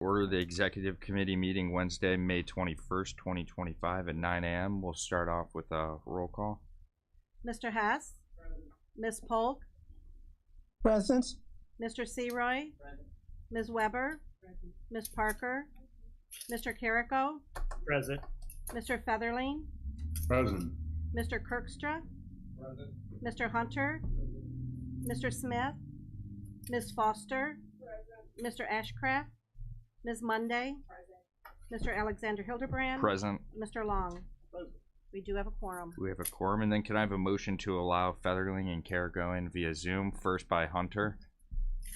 Order the executive committee meeting Wednesday, May 21st, 2025 at 9 a.m. We'll start off with a roll call. Mr. Hess? Ms. Polk? Present. Mr. Seroy? Ms. Weber? Ms. Parker? Mr. Carrico? Present. Mr. Featherling? Present. Mr. Kirkstra? Present. Mr. Hunter? Mr. Smith? Ms. Foster? Mr. Ashcraft? Ms. Monday? Mr. Alexander Hildebrand? Present. Mr. Long? We do have a quorum. We have a quorum, and then can I have a motion to allow Featherling and Carrico in via Zoom? First by Hunter,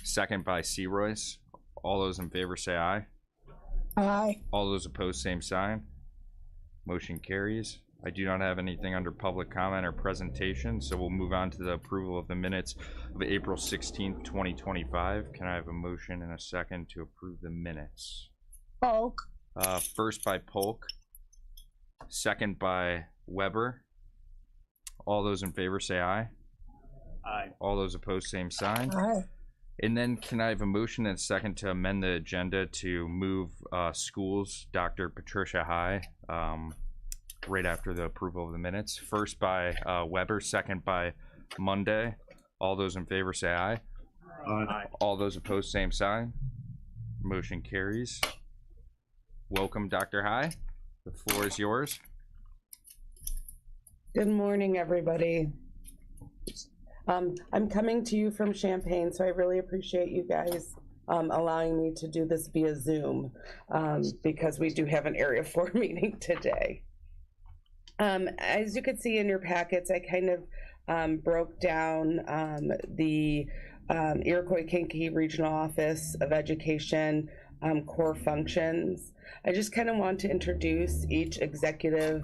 second by Seroyce. All those in favor say aye. Aye. All those opposed, same sign. Motion carries. I do not have anything under public comment or presentation, so we'll move on to the approval of the minutes of April 16th, 2025. Can I have a motion and a second to approve the minutes? Polk. First by Polk, second by Weber. All those in favor say aye. Aye. All those opposed, same sign. Aye. And then can I have a motion and a second to amend the agenda to move schools, Dr. Patricia High, right after the approval of the minutes? First by Weber, second by Monday. All those in favor say aye. Aye. All those opposed, same sign. Motion carries. Welcome, Dr. High. The floor is yours. Good morning, everybody. I'm coming to you from Champaign, so I really appreciate you guys allowing me to do this via Zoom because we do have an Area 4 meeting today. As you can see in your packets, I kind of broke down the Iroquois-Kankakee Regional Office of Education core functions. I just kind of want to introduce each executive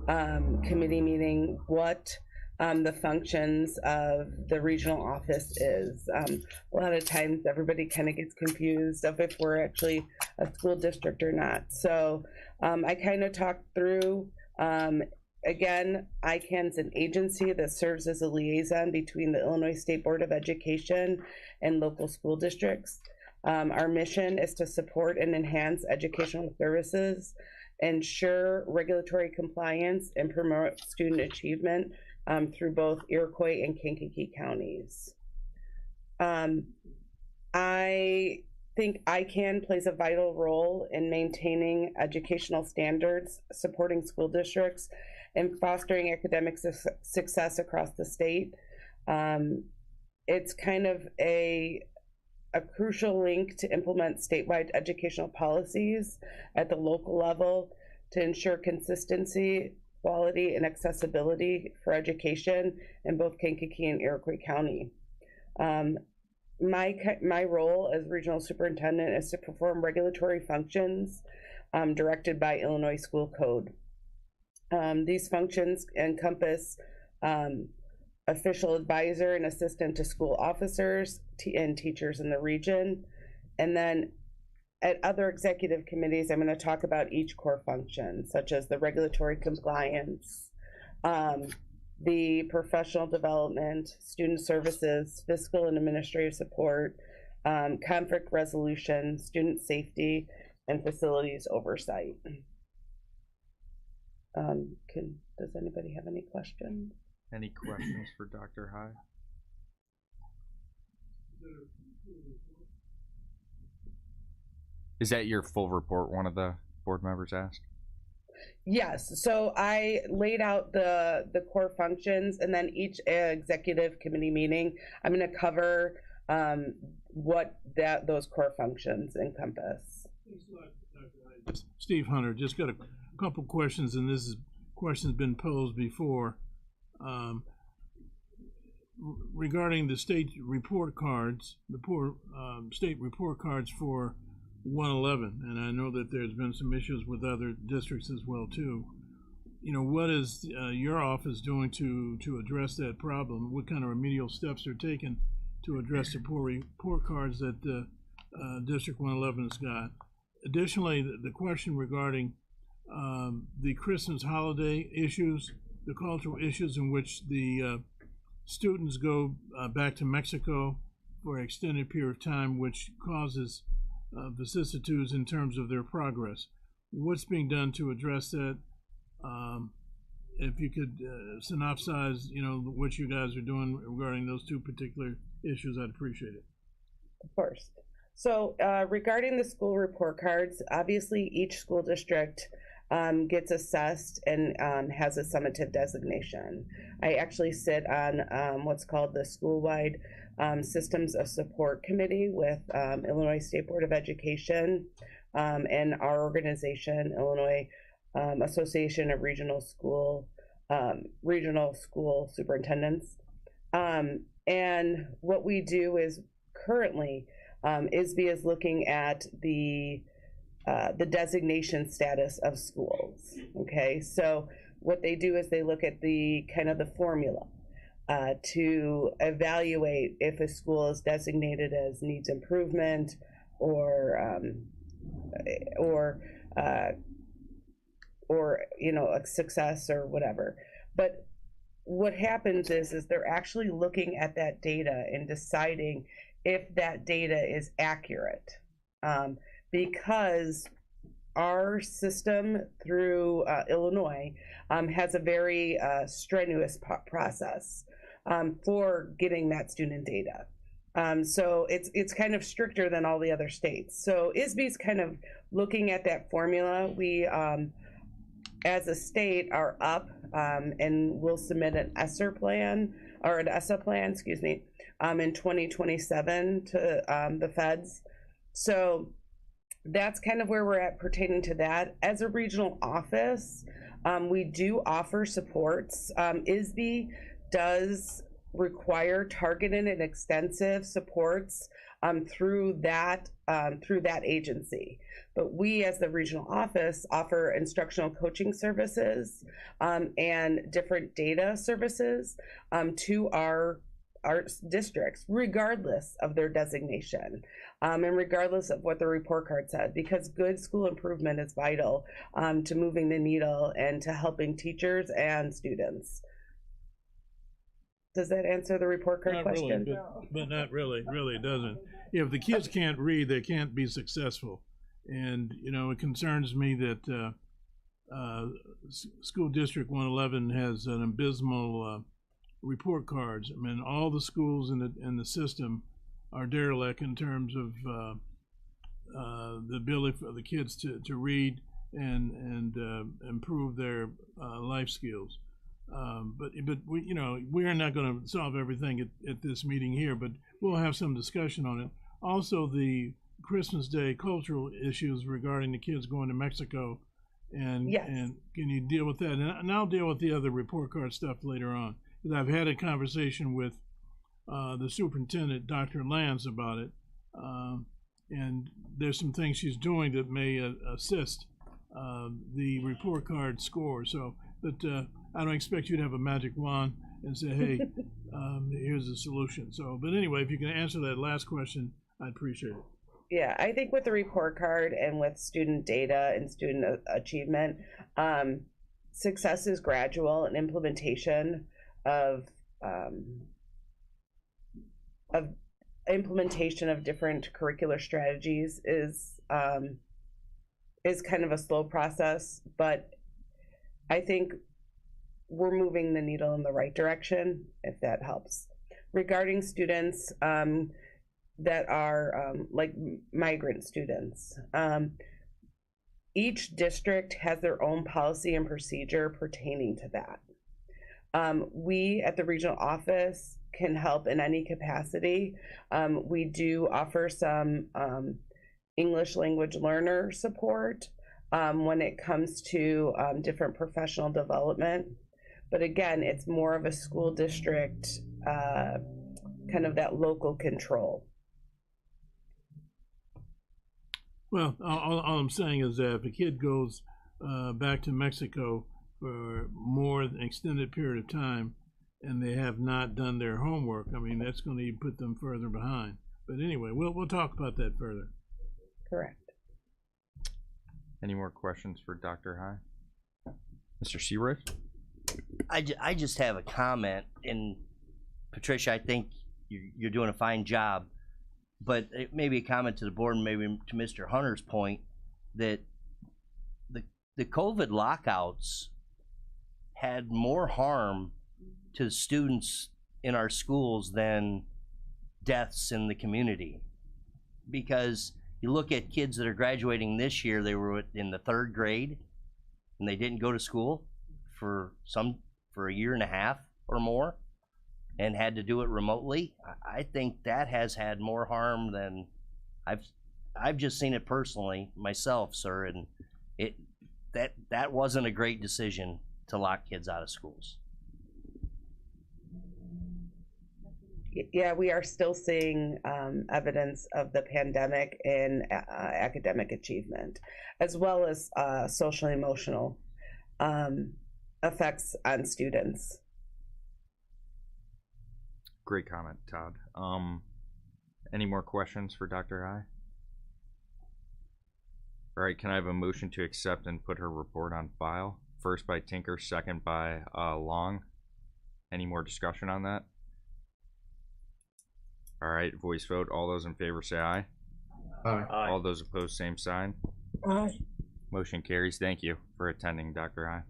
committee meeting, what the functions of the regional office is. A lot of times everybody kind of gets confused of if we're actually a school district or not. So I kind of talked through, again, ICANN's an agency that serves as a liaison between the Illinois State Board of Education and local school districts. Our mission is to support and enhance educational services, ensure regulatory compliance, and promote student achievement through both Iroquois and Kankakee counties. I think ICANN plays a vital role in maintaining educational standards, supporting school districts, and fostering academic success across the state. It's kind of a crucial link to implement statewide educational policies at the local level to ensure consistency, quality, and accessibility for education in both Kankakee and Iroquois County. My role as regional superintendent is to perform regulatory functions directed by Illinois School Code. These functions encompass official advisor and assistant to school officers and teachers in the region. And then at other executive committees, I'm going to talk about each core function, such as the regulatory compliance, the professional development, student services, fiscal and administrative support, conflict resolution, student safety, and facilities oversight. Does anybody have any questions? Any questions for Dr. High? Is that your full report, one of the board members asked? Yes, so I laid out the core functions, and then each executive committee meeting, I'm going to cover what those core functions encompass. Steve Hunter, just got a couple questions, and this is questions been posed before. Regarding the state report cards, state report cards for 111, and I know that there's been some issues with other districts as well too. You know, what is your office doing to address that problem? What kind of remedial steps are taken to address the poor report cards that District 111 has got? Additionally, the question regarding the Christmas holiday issues, the cultural issues in which the students go back to Mexico for an extended period of time, which causes vicissitudes in terms of their progress. What's being done to address that? If you could synopsize, what you guys are doing regarding those two particular issues, I'd appreciate it. Of course. So regarding the school report cards, obviously each school district gets assessed and has a summative designation. I actually sit on what's called the school-wide Systems of Support Committee with Illinois State Board of Education and our organization, Illinois Association of Regional School Superintendents. And what we do is currently ISB is looking at the designation status of schools. Okay, so what they do is they look at the kind of the formula to evaluate if a school is designated as needs improvement or a success or whatever. But what happens is they're actually looking at that data and deciding if that data is accurate, because our system through Illinois has a very strenuous process for getting that student data. So it's kind of stricter than all the other states. So ISB's kind of looking at that formula. We, as a state, are up and we'll submit an ESSA plan, excuse me, in 2027 to the feds. So that's kind of where we're at pertaining to that. As a regional office, we do offer supports. ISB does require targeted and extensive supports through that agency. But we, as the regional office, offer instructional coaching services and different data services to our districts, regardless of their designation and regardless of what the report card said, because good school improvement is vital to moving the needle and to helping teachers and students. Does that answer the report card question? Really, but not really. Really, it doesn't. If the kids can't read, they can't be successful. And, it concerns me that School District 111 has an abysmal report cards. I mean, all the schools in the system are derelict in terms of the ability for the kids to read and improve their life skills. But we are not going to solve everything at this meeting here, but we'll have some discussion on it. Also, the Christmas Day cultural issues regarding the kids going to Mexico, and yes. And can you deal with that? And I'll deal with the other report card stuff later on, because I've had a conversation with the superintendent, Dr. Lance, about it, and there's some things she's doing that may assist the report card score. So, but I don't expect you to have a magic wand and say, hey, here's the solution. So, but anyway, if you can answer that last question, I'd appreciate it. Yeah, I think with the report card and with student data and student achievement, success is gradual, and implementation of different curricular strategies is kind of a slow process, but I think we're moving the needle in the right direction, if that helps. Regarding students that are like migrant students, each district has their own policy and procedure pertaining to that. We at the regional office can help in any capacity. We do offer some English language learner support when it comes to different professional development. But again, it's more of a school district, kind of that local control. Well, all I'm saying is that if a kid goes back to Mexico for more extended period of time and they have not done their homework, I mean, that's going to put them further behind. But anyway, we'll talk about that further. Correct. Any more questions for Dr. High? Mr. Seaworth? I just have a comment, and Patricia, I think you're doing a fine job. but maybe a comment to the board, and maybe to Mr. Hunter's point, that the COVID lockouts had more harm to students in our schools than deaths in the community. Because you look at kids that are graduating this year, they were in the 3rd grade, and they didn't go to school for a year and a half or more, and had to do it remotely. I think that has had more harm than I've just seen it personally myself, sir, and that wasn't a great decision to lock kids out of schools. Yeah, we are still seeing evidence of the pandemic in academic achievement, as well as social and emotional effects on students. Great comment, Todd. Any more questions for Dr. High? All right, can I have a motion to accept and put her report on file? First by Tinker, second by Long. Any more discussion on that? All right, voice vote. All those in favor say aye. Aye. Aye. All those opposed, same sign. Aye. Motion carries. Thank you for attending, Dr. High.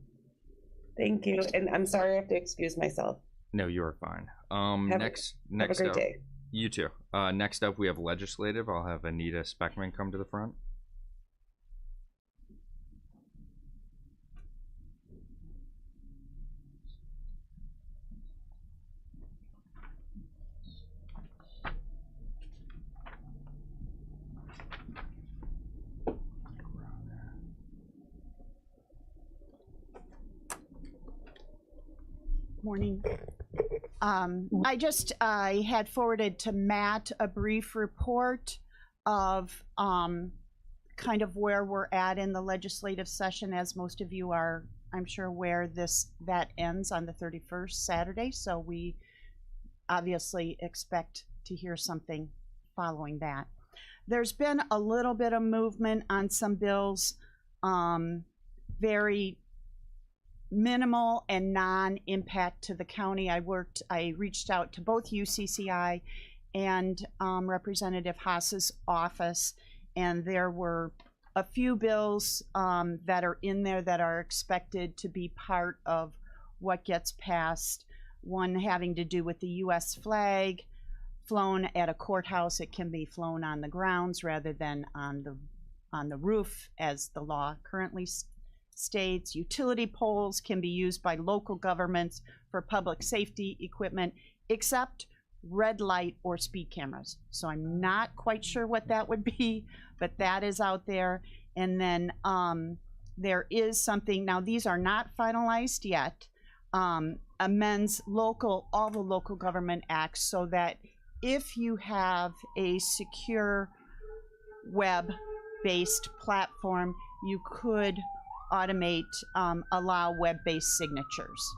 Thank you, and I'm sorry I have to excuse myself. No, you are fine. Have Next a great up, day. you too. Next up, we have legislative. I'll have Anita Speckman come to the front. Morning. I had forwarded to Matt a brief report of kind of where we're at in the legislative session. As most of you are, I'm sure, aware, that ends on the 31st, Saturday, so we obviously expect to hear something following that. There's been a little bit of movement on some bills, very minimal and non-impact to the county. I reached out to both UCCI and Representative Haas's office, and there were a few bills that are in there that are expected to be part of what gets passed. One having to do with the U.S. flag flown at a courthouse. It can be flown on the grounds rather than on the roof, as the law currently states. Utility poles can be used by local governments for public safety equipment, except red light or speed cameras. So I'm not quite sure what that would be, but that is out there. And then there is something, now these are not finalized yet, amends all the local government acts so that if you have a secure web-based platform, you could automate, allow web-based signatures.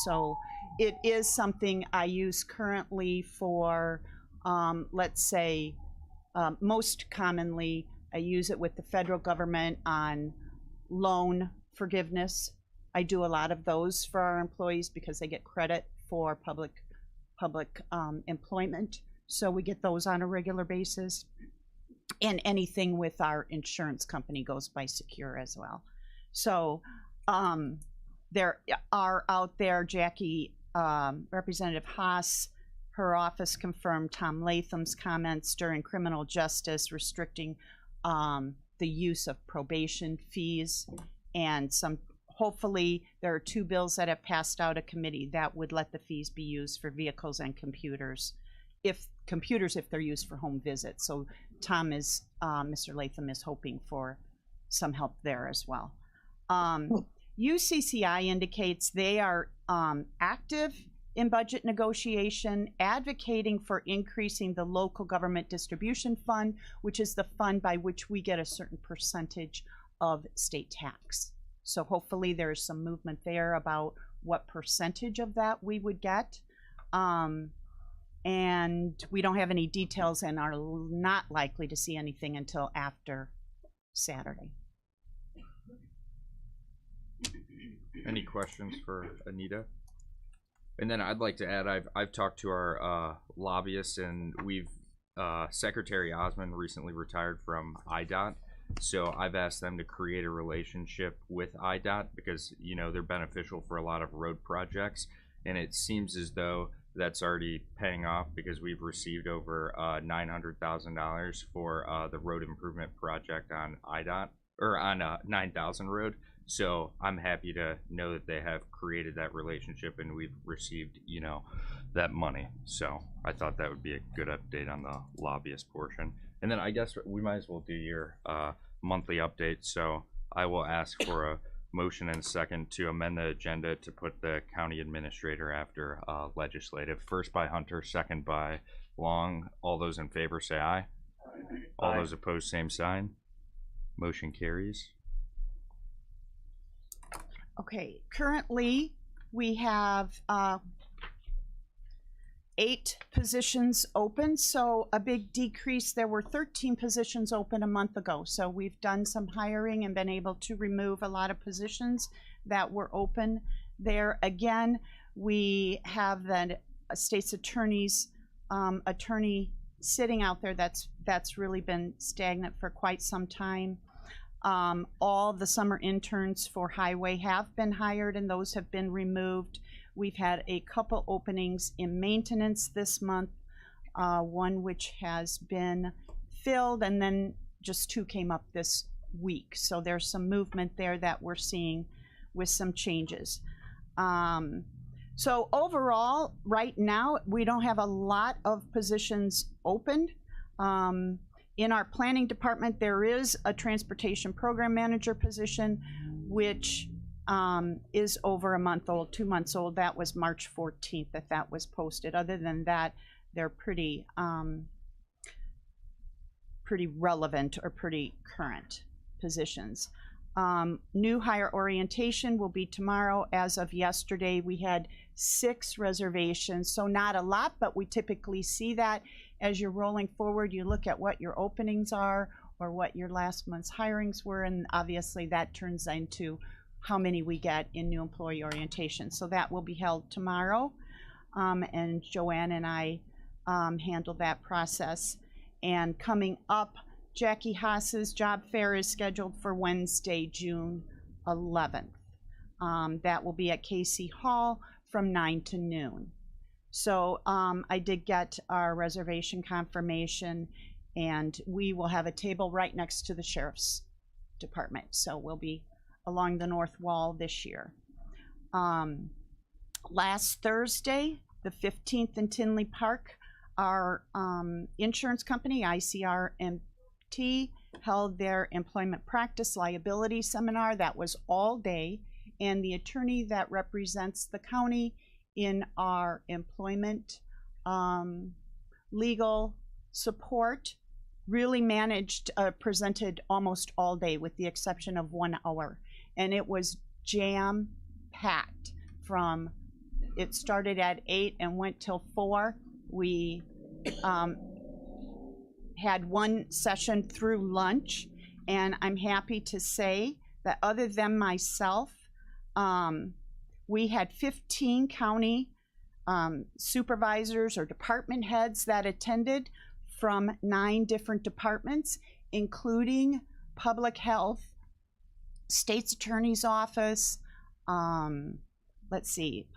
So it is something I use currently for, let's say, most commonly, I use it with the federal government on loan forgiveness. I do a lot of those for our employees because they get credit for public employment. So we get those on a regular basis. And anything with our insurance company goes by Secure as well. So there are out there, Jackie, Representative Haas, her office confirmed Tom Latham's comments during criminal justice restricting the use of probation fees, and hopefully there are 2 bills that have passed out of committee that would let the fees be used for vehicles and computers if they're used for home visits. So Tom is, Mr. Latham is hoping for some help there as well. UCCI indicates they are active in budget negotiation, advocating for increasing the local government distribution fund, which is the fund by which we get a certain percentage of state tax. So hopefully there's some movement there about what percentage of that we would get. And we don't have any details and are not likely to see anything until after Saturday. Any questions for Anita? And then I'd like to add, I've talked to our lobbyists, and we've Secretary Osmond recently retired from IDOT, so I've asked them to create a relationship with IDOT because they're beneficial for a lot of road projects, and it seems as though that's already paying off because we've received over $900,000 for the road improvement project on IDOT or on 9000 Road. So I'm happy to know that they have created that relationship and we've received, that money. So I thought that would be a good update on the lobbyist portion. And then I guess we might as well do your monthly update. So I will ask for a motion and second to amend the agenda to put the county administrator after legislative. First by Hunter, second by Long. All those in favor say aye. All those opposed, same sign. Motion carries. Okay, currently we have 8 positions open, so a big decrease. There were 13 positions open a month ago, so we've done some hiring and been able to remove a lot of positions that were open there. Again, we have the state's attorney's attorney sitting out there that's really been stagnant for quite some time. All the summer interns for highway have been hired and those have been removed. We've had a couple openings in maintenance this month, one which has been filled, and then just 2 came up this week. So there's some movement there that we're seeing with some changes. So overall, right now, we don't have a lot of positions opened. In our planning department, there is a transportation program manager position, which is over a month old, 2 months old. That was March 14th that was posted. Other than that, they're pretty relevant or pretty current positions. New hire orientation will be tomorrow. As of yesterday, we had 6 reservations, so not a lot, but we typically see that as you're rolling forward. You look at what your openings are or what your last month's hirings were, and obviously that turns into how many we get in new employee orientation. So that will be held tomorrow, and Joanne and I handle that process. And coming up, Jackie Haas's job fair is scheduled for Wednesday, June 11th. That will be at Casey Hall from 9 to noon. So I did get our reservation confirmation, and we will have a table right next to the sheriff's department. So we'll be along the north wall this year. Last Thursday, the 15th in Tinley Park, our insurance company, ICRMT, held their employment practice liability seminar. That was all day, and the attorney that represents the county in our employment legal support really presented almost all day with the exception of 1 hour. And it was jam-packed it started at 8 and went till 4. We had 1 session through lunch, and I'm happy to say that other than myself, we had 15 county supervisors or department heads that attended from 9 different departments, including public health, state's attorney's office, let's see,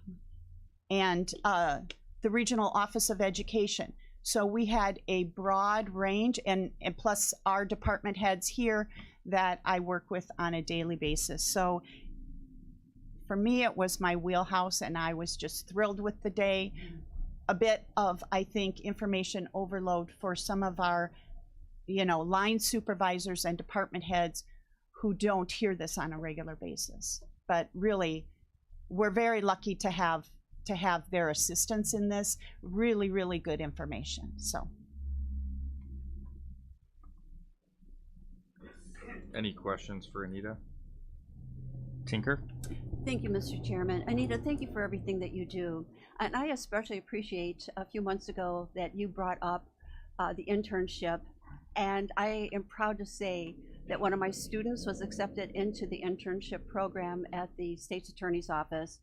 and the regional office of education. So we had a broad range, and plus our department heads here that I work with on a daily basis. So for me, it was my wheelhouse, and I was just thrilled with the day. A bit of, I think, information overload for some of our, line supervisors and department heads who don't hear this on a regular basis. But really, we're very lucky to have their assistance in this. Really, really good information. So. Any questions for Anita? Tinker? Thank you, Mr. Chairman. Anita, thank you for everything that you do. And I especially appreciate a few months ago that you brought up the internship. And I am proud to say that one of my students was accepted into the internship program at the state's attorney's office.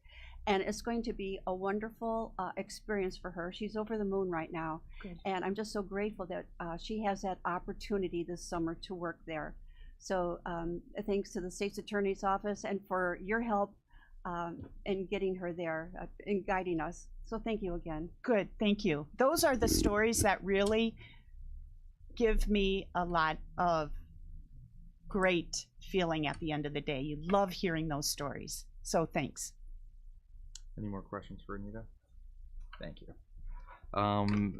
And it's going to be a wonderful experience for her. She's over the moon right now. Good. And I'm just so grateful that she has that opportunity this summer to work there. So thanks to the state's attorney's office and for your help in getting her there and guiding us. So thank you again. Good, thank you. Those are the stories that really give me a lot of great feeling at the end of the day. You love hearing those stories. So thanks. Any more questions for Anita? Thank you.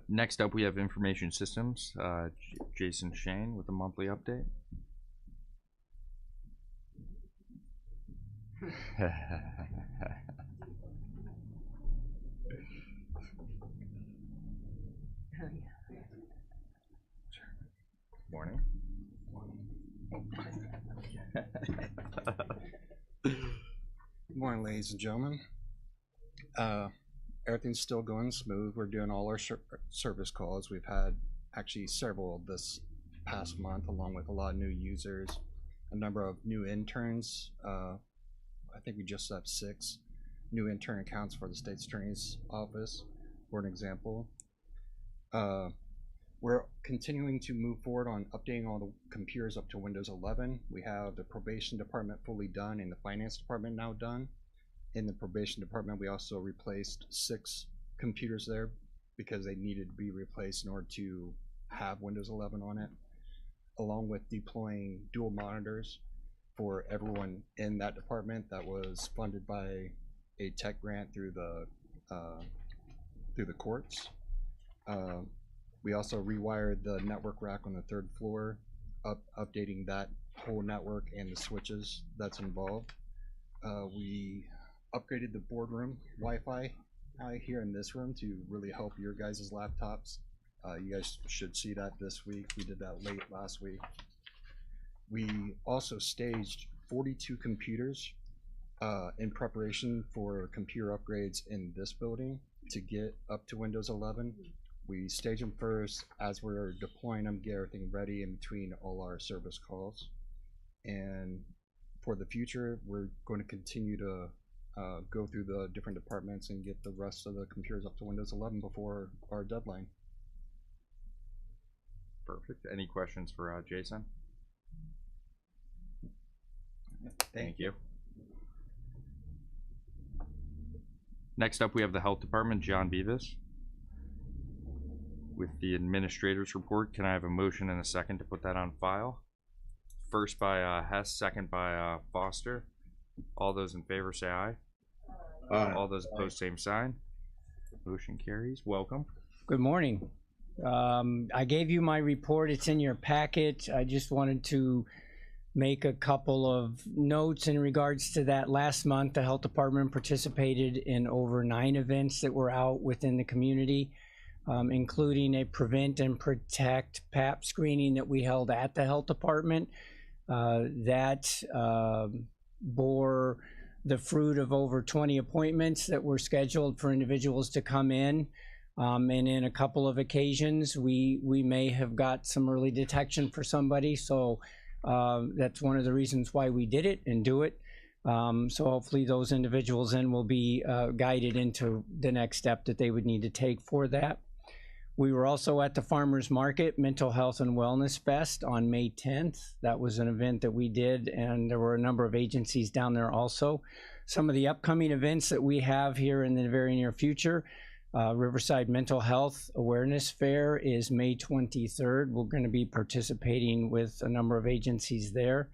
Next up, we have Information Systems. Jason Shane with a monthly update. Morning. Good morning, ladies and gentlemen. Everything's still going smooth. We're doing all our service calls. We've had actually several this past month, along with a lot of new users, a number of new interns. I think we just have 6 new intern accounts for the state's attorney's office, for an example. We're continuing to move forward on updating all the computers up to Windows 11. We have the probation department fully done and the finance department now done. In the probation department, we also replaced 6 computers there because they needed to be replaced in order to have Windows 11 on it, along with deploying dual monitors for everyone in that department. That was funded by a tech grant through the courts. We also rewired the network rack on the 3rd floor, updating that whole network and the switches that's involved. We upgraded the boardroom Wi-Fi here in this room to really help your guys' laptops. You guys should see that this week. We did that late last week. We also staged 42 computers in preparation for computer upgrades in this building to get up to Windows 11. We stage them first as we're deploying them, get everything ready in between all our service calls. And for the future, we're going to continue to go through the different departments and get the rest of the computers up to Windows 11 before our deadline. Perfect. Any questions for Jason? Thank you. Next up, we have the Health Department, John Beavis. With the administrator's report, can I have a motion and a second to put that on file? First by Hess, second by Foster. All those in favor say aye. Aye. All those opposed, same sign. Motion carries. Welcome. Good morning. I gave you my report. It's in your packet. I just wanted to make a couple of notes in regards to that. Last month, the health department participated in over 9 events that were out within the community, including a Prevent and Protect PAP screening that we held at the health department. That bore the fruit of over 20 appointments that were scheduled for individuals to come in. And in a couple of occasions, we may have got some early detection for somebody. So that's one of the reasons why we did it and do it. So hopefully those individuals then will be guided into the next step that they would need to take for that. We were also at the Farmers Market Mental Health and Wellness Fest on May 10th. That was an event that we did, and there were a number of agencies down there also. Some of the upcoming events that we have here in the very near future, Riverside Mental Health Awareness Fair is May 23rd. We're going to be participating with a number of agencies there.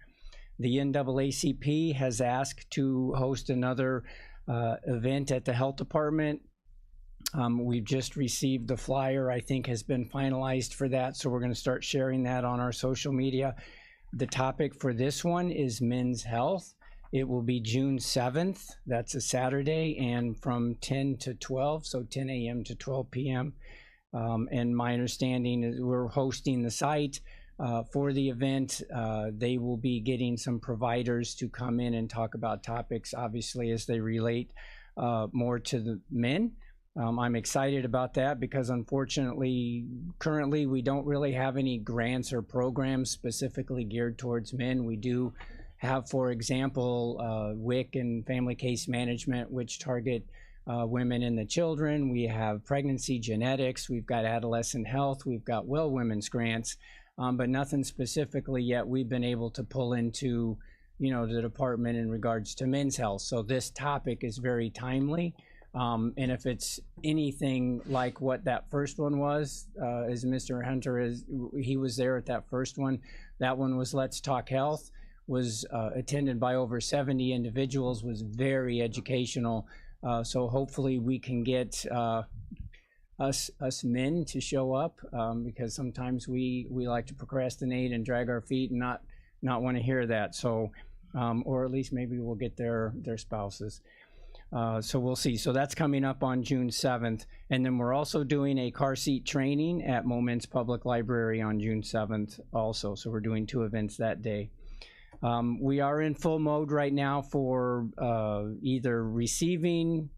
The NAACP has asked to host another event at the health department. We've just received the flyer, I think has been finalized for that, so we're going to start sharing that on our social media. The topic for this one is men's health. It will be June 7th, that's a Saturday, and from 10 to 12, so 10 a.m. to 12 p.m. And my understanding is we're hosting the site for the event. They will be getting some providers to come in and talk about topics, obviously, as they relate more to the men. I'm excited about that because unfortunately, currently we don't really have any grants or programs specifically geared towards men. We do have, for example, WIC and family case management, which target women and the children. We have pregnancy genetics. We've got adolescent health. We've got Well Women's grants, but nothing specifically yet we've been able to pull into, the department in regards to men's health. So this topic is very timely. And if it's anything like what that first one was, as Mr. Hunter he was there at that first one. That one was Let's Talk Health, was attended by over 70 individuals, was very educational. So hopefully we can get us men to show up, because sometimes we like to procrastinate and drag our feet and not want to hear that. So, or at least maybe we'll get their spouses. So we'll see. So that's coming up on June 7th. And then we're also doing a car seat training at Moments Public Library on June 7th also. So we're doing 2 events that day. We are in full mode right now for either receiving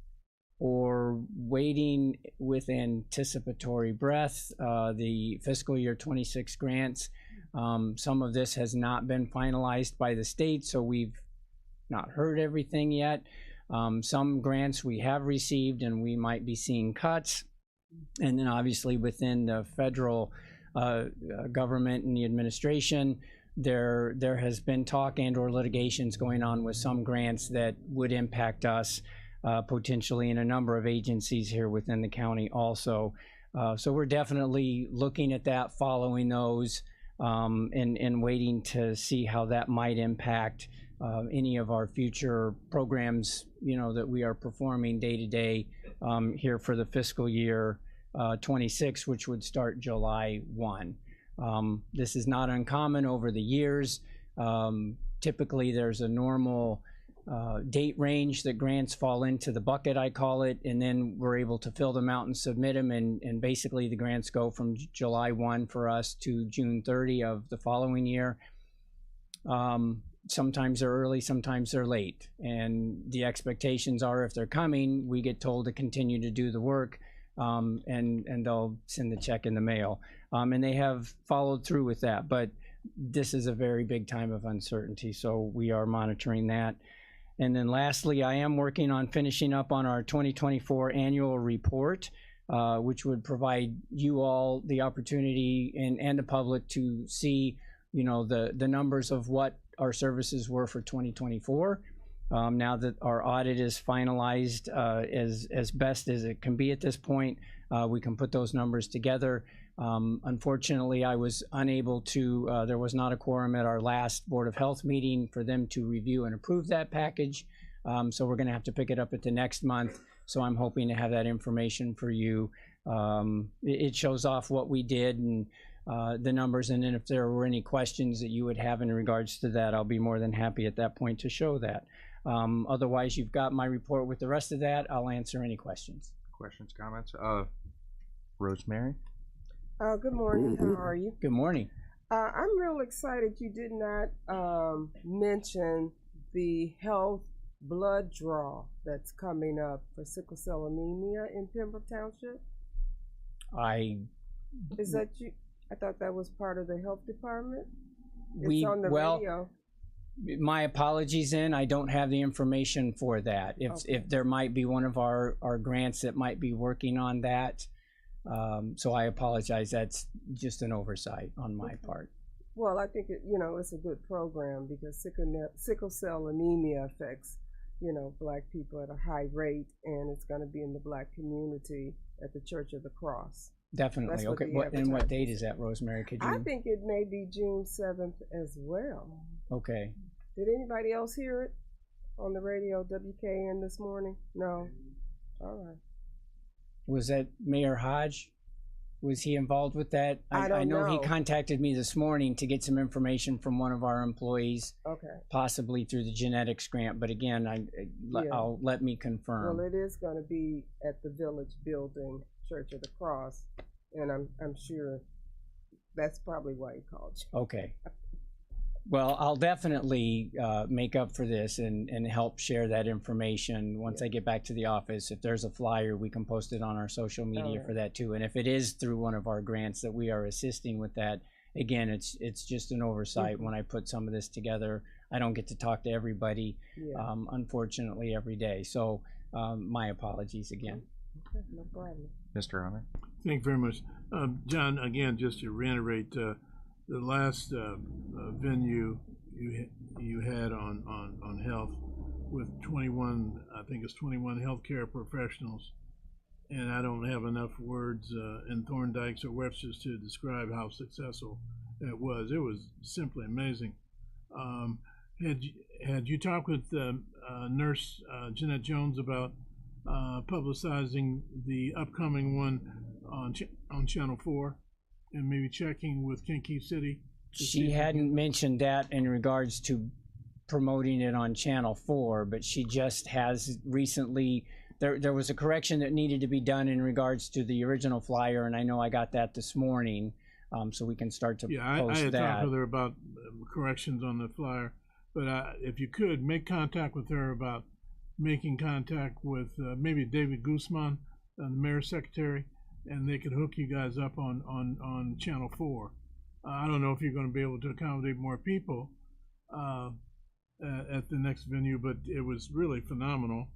or waiting with anticipatory breath the fiscal year 26 grants. Some of this has not been finalized by the state, so we've not heard everything yet. Some grants we have received and we might be seeing cuts. And then obviously within the federal government and the administration, there has been talk and or litigations going on with some grants that would impact us potentially in a number of agencies here within the county also. So we're definitely looking at that, following those, and waiting to see how that might impact any of our future programs, that we are performing day to day here for the fiscal year 26, which would start July 1. This is not uncommon over the years. Typically, there's a normal date range that grants fall into the bucket, I call it, and then we're able to fill them out and submit them, and basically the grants go from July 1 for us to June 30 of the following year. Sometimes they're early, sometimes they're late, and the expectations are if they're coming, we get told to continue to do the work, and they'll send the check in the mail. And they have followed through with that, but this is a very big time of uncertainty, so we are monitoring that. And then lastly, I am working on finishing up on our 2024 annual report, which would provide you all the opportunity and the public to see, the numbers of what our services were for 2024. Now that our audit is finalized as best as it can be at this point, we can put those numbers together. Unfortunately, I was unable to, there was not a quorum at our last Board of Health meeting for them to review and approve that package. So we're going to have to pick it up at the next month. So I'm hoping to have that information for you. It shows off what we did and the numbers. And then if there were any questions that you would have in regards to that, I'll be more than happy at that point to show that. Otherwise, you've got my report with the rest of that. I'll answer any questions. Questions, comments? Rosemary? Good morning. How are you? Good morning. I'm real excited you did not mention the health blood draw that's coming up for sickle cell anemia in Pembroke Township. Is that you? I thought that was part of the health department. It's on the radio. My apologies, I don't have the information for that. If there might be one of our grants that might be working on that. So I apologize. That's just an oversight on my part. Well, I think it's a good program because sickle cell anemia affects, Black people at a high rate, and it's going to be in the Black community at the Church of the Cross. Definitely. Okay. What date is that, Rosemary? Could you? I think it may be June 7th as well. Okay. Did anybody else hear it on the radio, WKN, this morning? No. All right. Was that Mayor Hodge? Was he involved with that? I know he contacted me this morning to get some information from one of our employees. Okay. Possibly through the genetics grant, but again, I'll let me confirm. Well, it is going to be at the Village Building, Church of the Cross, and I'm sure that's probably why he called you. Okay. Well, I'll definitely make up for this and help share that information once I get back to the office. If there's a flyer, we can post it on our social media for that too. And if it is through one of our grants that we are assisting with that, again, it's just an oversight. When I put some of this together, I don't get to talk to everybody, Yeah. unfortunately, every day. So my apologies again. Okay, no problem. Mr. Hunter? Thank you very much. John, again, just to reiterate, the last venue you had on health with 21, I think it's 21 healthcare professionals, and I don't have enough words in Thorndike's or Webster's to describe how successful that was. It was simply amazing. Had you talked with Nurse Jeanette Jones about publicizing the upcoming one on Channel 4 and maybe checking with Kankakee City? She hadn't mentioned that in regards to promoting it on Channel 4, but she just has recently, there was a correction that needed to be done in regards to the original flyer, and I know I got that this morning, so we can start to Yeah, I post had that. talked with her about corrections on the flyer, but if you could, make contact with her about making contact with maybe David Guzman, the mayor's secretary, and they could hook you guys up on Channel 4. I don't know if you're going to be able to accommodate more people at the next venue, but it was really phenomenal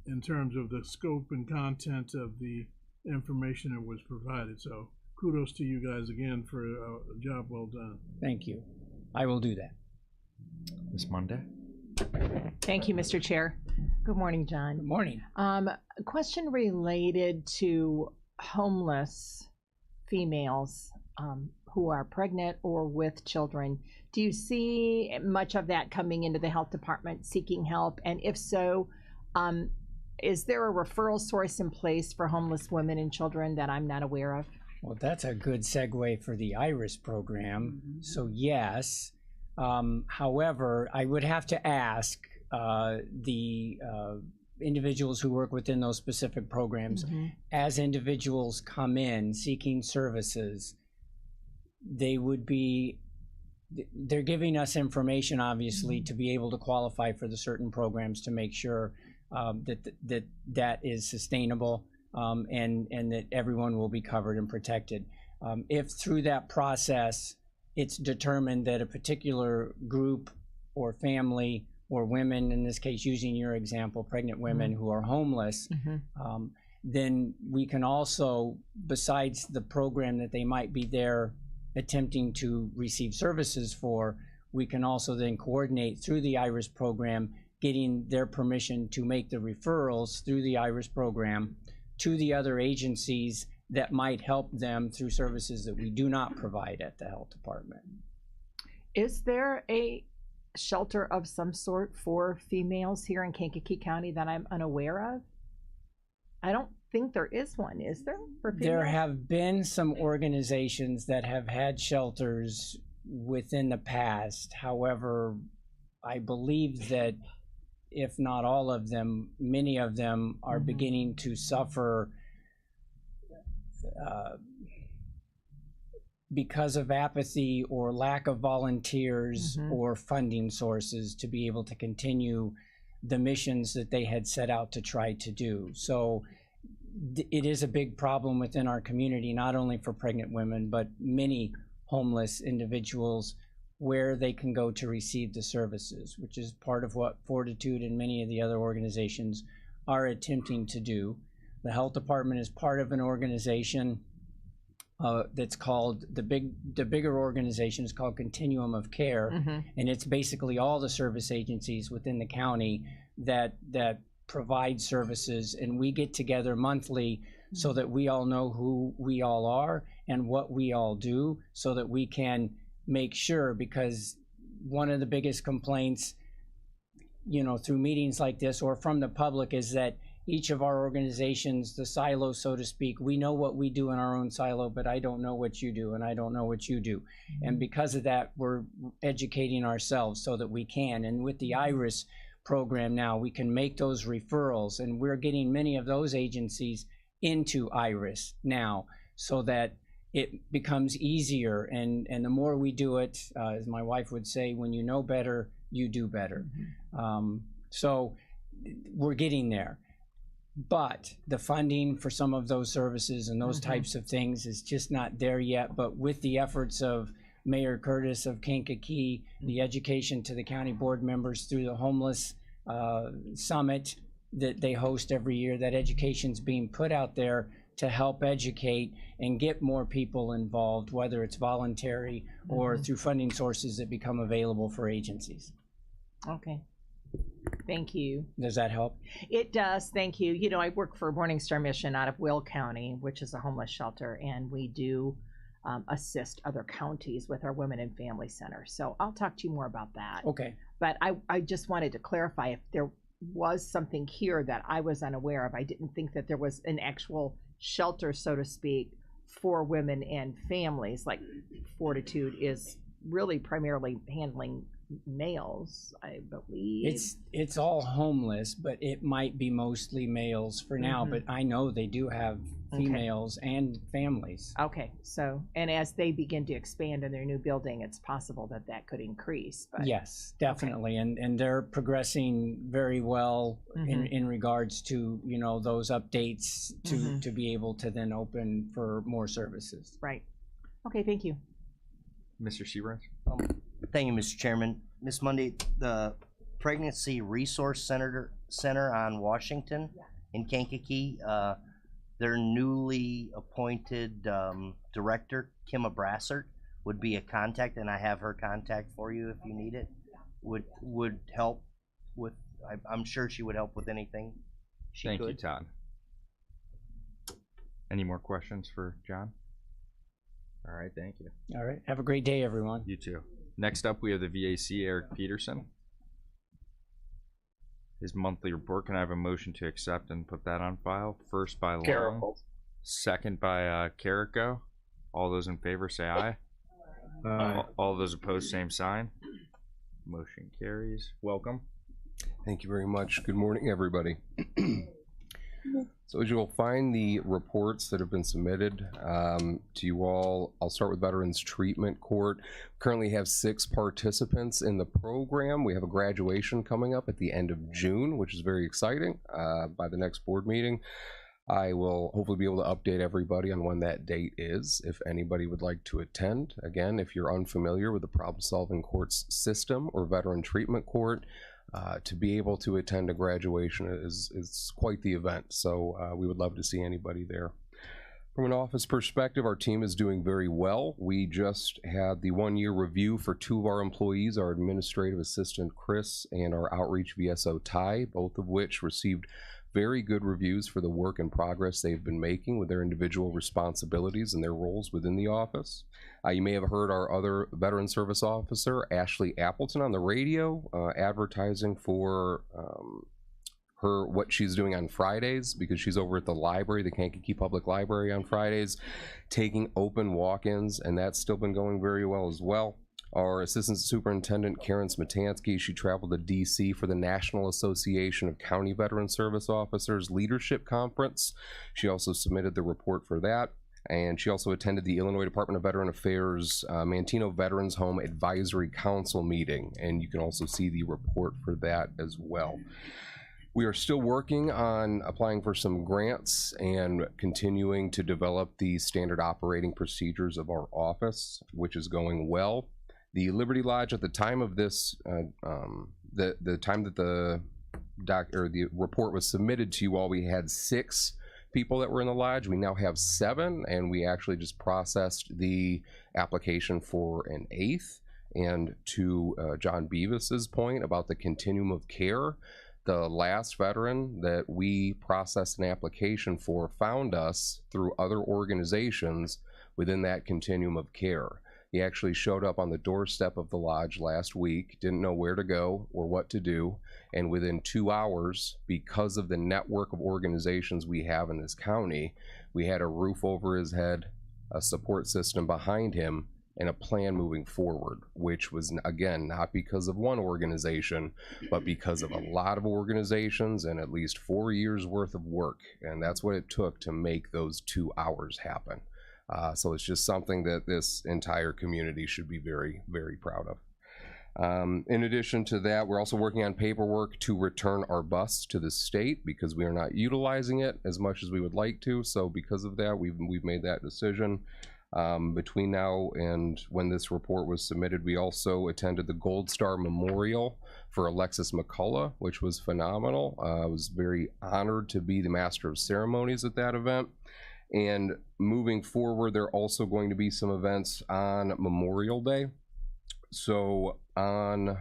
in terms of the scope and content of the information that was provided. So kudos to you guys again for a job well done. Thank you. I will do that. Ms. Monday? Thank you, Mr. Chair. Good morning, John. Good morning. A question related to homeless females who are pregnant or with children. Do you see much of that coming into the health department seeking help? And if so, is there a referral source in place for homeless women and children that I'm not aware of? Well, that's a good segue for the IRIS program. So yes. However, I would have to ask the individuals who work within those specific programs, as individuals come in seeking services, they're giving us information, obviously, to be able to qualify for the certain programs to make sure that is sustainable and that everyone will be covered and protected. If through that process it's determined that a particular group or family or women, in this case using your example, pregnant women who are homeless, then we can also, besides the program that they might be there attempting to receive services for, we can also then coordinate through the IRIS program, getting their permission to make the referrals through the IRIS program to the other agencies that might help them through services that we do not provide at the health department. Is there a shelter of some sort for females here in Kankakee County that I'm unaware of? I don't think there is one, is there? For females? There have been some organizations that have had shelters within the past. However, I believe that if not all of them, many of them are beginning to suffer because of apathy or lack of volunteers or funding sources to be able to continue the missions that they had set out to try to do. So it is a big problem within our community, not only for pregnant women, but many homeless individuals where they can go to receive the services, which is part of what Fortitude and many of the other organizations are attempting to do. The health department is part of an organization that's called, the bigger organization is called Continuum of Care, and it's basically all the service agencies within the county that provide services, and we get together monthly so that we all know who we all are and what we all do, so that we can make sure, because one of the biggest complaints, you know, through meetings like this or from the public is that each of our organizations, the silo, so to speak, we know what we do in our own silo, but I don't know what you do, and I don't know what you do. And because of that, we're educating ourselves so that we can. And with the IRIS program now, we can make those referrals, and we're getting many of those agencies into IRIS now so that it becomes easier. And the more we do it, as my wife would say, when you know better, you do better. So we're getting there. But the funding for some of those services and those types of things is just not there yet. But with the efforts of Mayor Curtis of Kankakee, the education to the county board members through the homeless summit that they host every year. That education's being put out there to help educate and get more people involved, whether it's voluntary or through funding sources that become available for agencies. Okay. Thank you. Does that help? It does. Thank you. You know, I work for Morning Star Mission out of Will County, which is a homeless shelter, and we do assist other counties with our Women and Family Center. So I'll talk to you more about that. Okay. But I just wanted to clarify if there was something here that I was unaware of. I didn't think that there was an actual shelter, so to speak, for women and families. Like Fortitude is really primarily handling males, I believe. It's all homeless, but it might be mostly males for now. But I know they do have females and families. Okay, so, and as they begin to expand in their new building, it's possible that that could increase. But Yes, definitely, and they're progressing very well in regards to, you know, those updates to be able to then open for more services. Right. Okay, thank you. Mr. Seabright? Thank you, Mr. Chairman. Ms. Monday, the Pregnancy Resource Center on Washington in Kankakee, their newly appointed director, Kimma Brassert, would be a contact, and I have her contact for you if you need it. Would help with, I'm sure she would help with anything she Thank could. you, Todd. Any more questions for John? All right, thank you. All right, have a great day, everyone. You too. Next up, we have the VAC, Eric Peterson. His monthly report. Can I have a motion to accept and put that on file? First by Long, second by Carrico. All those in favor say aye. All those opposed, same sign. Motion carries. Welcome. Thank you very much. Good morning, everybody. So as you'll find the reports that have been submitted to you all, I'll start with Veterans Treatment Court. Currently have 6 participants in the program. We have a graduation coming up at the end of June, which is very exciting. By the next board meeting, I will hopefully be able to update everybody on when that date is, if anybody would like to attend. Again, if you're unfamiliar with the problem-solving courts system or Veteran Treatment Court, to be able to attend a graduation is quite the event, so we would love to see anybody there. From an office perspective, our team is doing very well. We just had the 1-year review for 2 of our employees, our administrative assistant Chris and our outreach VSO Ty, both of which received very good reviews for the work and progress they've been making with their individual responsibilities and their roles within the office. You may have heard our other veteran service officer, Ashley Appleton, on the radio advertising for what she's doing on Fridays, because she's over at the library, the Kankakee Public Library on Fridays, taking open walk-ins, and that's still been going very well as well. Our Assistant Superintendent, Karen Smatansky, she traveled to DC for the National Association of County Veteran Service Officers Leadership Conference. She also submitted the report for that. And she also attended the Illinois Department of Veteran Affairs Manteno Veterans Home Advisory Council meeting. And you can also see the report for that as well. We are still working on applying for some grants and continuing to develop the standard operating procedures of our office, which is going well. The Liberty Lodge, at the time of this, the time that the report was submitted to you all, we had 6 people that were in the lodge. We now have 7, and we actually just processed the application for an 8th. And to John Beavis's point about the continuum of care, the last veteran that we processed an application for found us through other organizations within that continuum of care. He actually showed up on the doorstep of the lodge last week, didn't know where to go or what to do, and within 2 hours, because of the network of organizations we have in this county, we had a roof over his head, a support system behind him, and a plan moving forward, which was, again, not because of one organization, but because of a lot of organizations and at least 4 years worth of work. And that's what it took to make those 2 hours happen. So it's just something that this entire community should be very, very proud of. In addition to that, we're also working on paperwork to return our bus to the state because we are not utilizing it as much as we would like to. So because of that, we've made that decision. Between now and when this report was submitted, we also attended the Gold Star Memorial for Alexis McCullough, which was phenomenal. I was very honored to be the Master of Ceremonies at that event. And moving forward, there are also going to be some events on Memorial Day. So on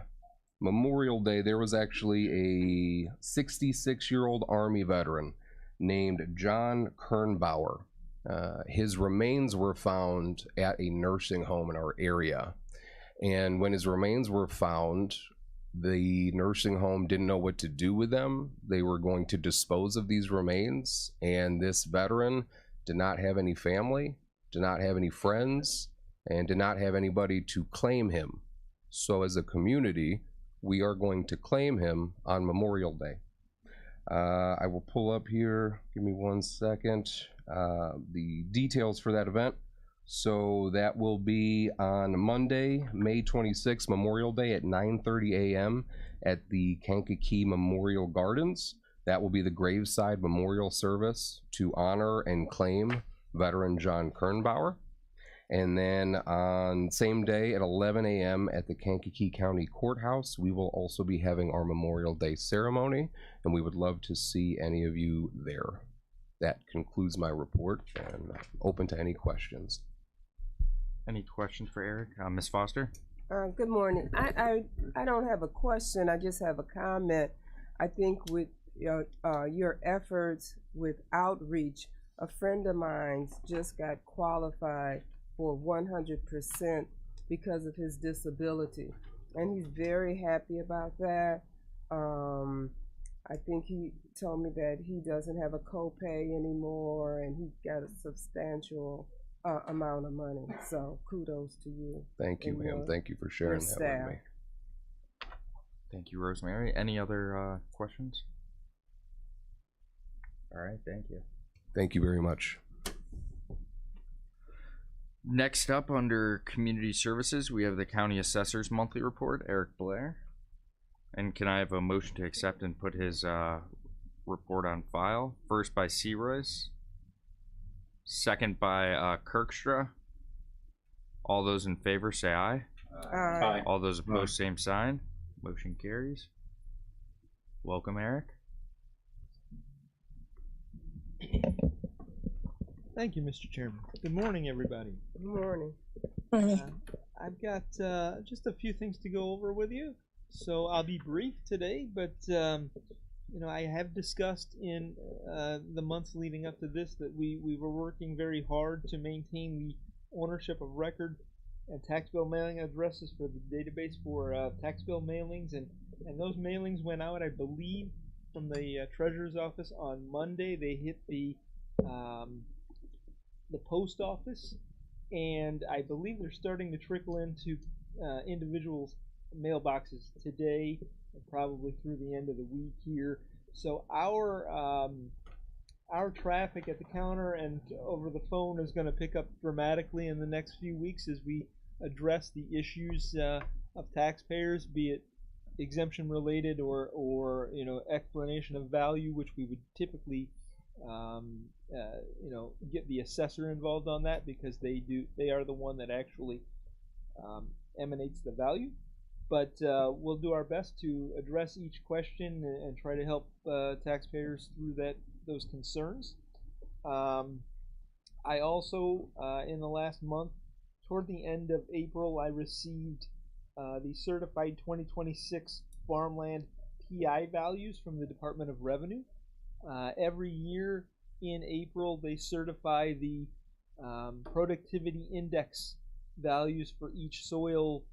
Memorial Day, there was actually a 66-year-old Army veteran named John Kernbauer. His remains were found at a nursing home in our area. And when his remains were found, the nursing home didn't know what to do with them. They were going to dispose of these remains, and this veteran did not have any family, did not have any friends, and did not have anybody to claim him. So as a community, we are going to claim him on Memorial Day. I will pull up here, give me 1 second, the details for that event. So that will be on Monday, May 26th, Memorial Day at 9:30 a.m. at the Kankakee Memorial Gardens. That will be the graveside memorial service to honor and claim veteran John Kernbauer. And then on same day at 11 a.m. at the Kankakee County Courthouse, we will also be having our Memorial Day ceremony, and we would love to see any of you there. That concludes my report, and open to any questions. Any questions for Eric? Ms. Foster? Good morning. I don't have a question. I just have a comment. I think with your efforts with outreach, a friend of mine just got qualified for 100% because of his disability, and he's very happy about that. I think he told me that he doesn't have a copay anymore, and he got a substantial amount of money. So kudos to you. Thank you, ma'am. Thank you for sharing that with me. Thank you, Rosemary. Any other questions? All right, thank you. Thank you very much. Next up, under Community Services, we have the County Assessor's Monthly Report, Eric Blair. And can I have a motion to accept and put his report on file? First by Searoyce. Second by Kirkstra. All those in favor say aye. Aye. All those opposed, same sign. Motion carries. Welcome, Eric. Thank you, Mr. Chairman. Good morning, everybody. Good morning. I've got just a few things to go over with you, so I'll be brief today, but I have discussed in the months leading up to this that we were working very hard to maintain the ownership of record and tax bill mailing addresses for the database for tax bill mailings, and those mailings went out, I believe, from the Treasurer's Office on Monday. They hit the post office, and I believe they're starting to trickle into individuals' mailboxes today, and probably through the end of the week here. So our traffic at the counter and over the phone is going to pick up dramatically in the next few weeks as we address the issues of taxpayers, be it exemption related or explanation of value, which we would typically get the assessor involved on that, because they are the one that actually emanates the value. But we'll do our best to address each question and try to help taxpayers through those concerns. I also, in the last month, toward the end of April, I received the certified 2026 farmland PI values from the Department of Revenue. Every year in April, they certify the productivity index values for each soil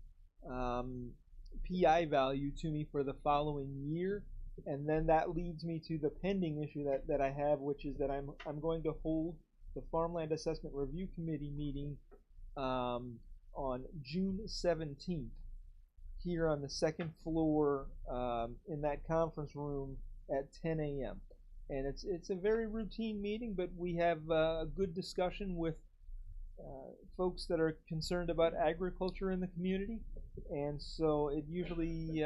PI value to me for the following year, and then that leads me to the pending issue that I have, which is that I'm going to hold the Farmland Assessment Review Committee meeting on June 17th here on the second floor in that conference room at 10 a.m. And it's a very routine meeting, but we have a good discussion with folks that are concerned about agriculture in the community, and so it usually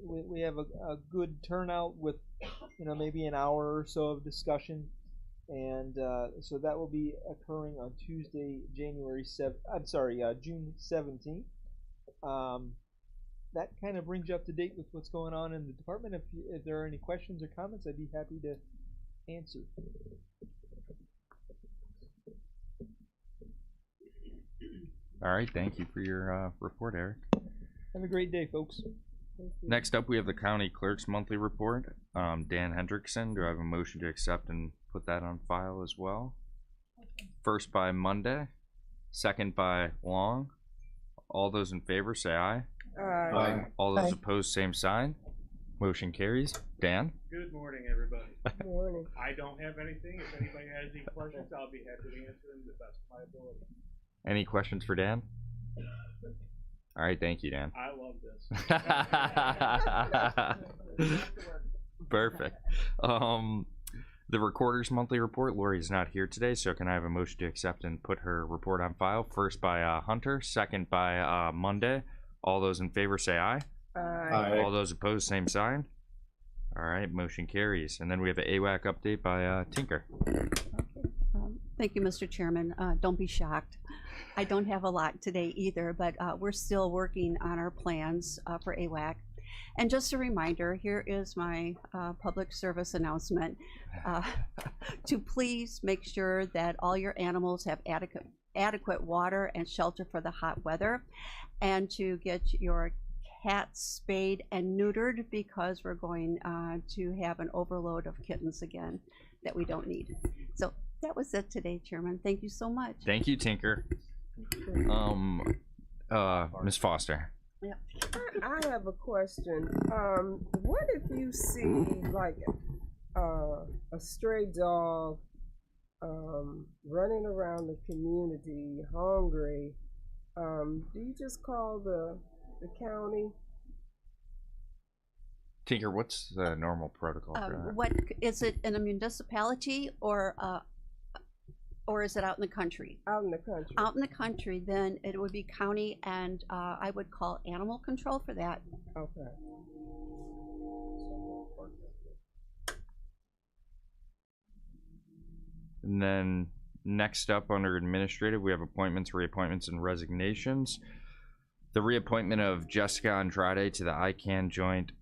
we have a good turnout with maybe an hour or so of discussion, and so that will be occurring on Tuesday, June 17th. That kind of brings you up to date with what's going on in the department. If there are any questions or comments, I'd be happy to answer. All right, thank you for your report, Eric. Have a great day, folks. Next up, we have the county clerk's monthly report. Dan Hendrickson, do I have a motion to accept and put that on file as well? First by Monday, second by Long. All those in favor say aye. Aye. All those Aye. opposed, same sign. Motion carries. Dan? Good morning, everybody. Good morning. I don't have anything. If anybody has any questions, I'll be happy to answer them to the best of my ability. Any questions for Dan? All right, thank you, Dan. I love this. Perfect. The recorder's monthly report. Lori's not here today, so can I have a motion to accept and put her report on file? First by Hunter, second by Monday. All those in favor say aye. Aye. All those opposed, same sign. All right, motion carries. And then we have an AWAC update by Tinker. Thank you, Mr. Chairman. Don't be shocked. I don't have a lot today either, but we're still working on our plans for AWAC. And just a reminder, here is my public service announcement to please make sure that all your animals have adequate water and shelter for the hot weather, and to get your cats spayed and neutered, because we're going to have an overload of kittens again that we don't need. So that was it today, Chairman. Thank you so much. Thank you, Tinker. Ms. Foster. Yeah. I have a question. What if you see like a stray dog running around the community hungry? Do you just call the county? Tinker, what's the normal protocol for that? What is it, in a municipality or is it out in the country? Out in the country. Out in the country, then it would be county, and I would call animal control for that. Okay. And then next up under administrative, we have appointments, reappointments, and resignations. The reappointment of Jessica Andrade to the ICANN Joint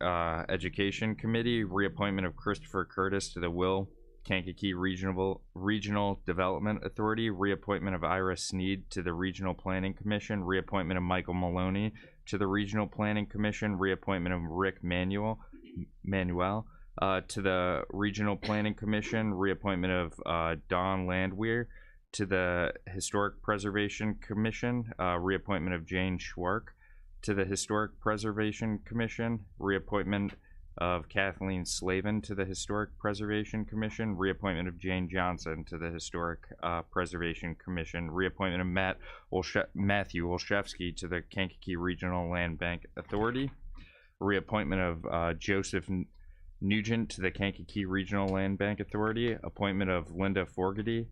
Education Committee, reappointment of Christopher Curtis to the Will Kankakee Regional Development Authority, reappointment of Ira Sneed to the Regional Planning Commission, reappointment of Michael Maloney to the Regional Planning Commission, reappointment of Rick Manuel to the Regional Planning Commission, reappointment of Don Landwehr to the Historic Preservation Commission, reappointment of Jane Schwark to the Historic Preservation Commission, reappointment of Kathleen Slavin to the Historic Preservation Commission, reappointment of Jane Johnson to the Historic Preservation Commission, reappointment of Matthew Olszewski to the Kankakee Regional Land Bank Authority, reappointment of Joseph Nugent to the Kankakee Regional Land Bank Authority, appointment of Linda Fogarty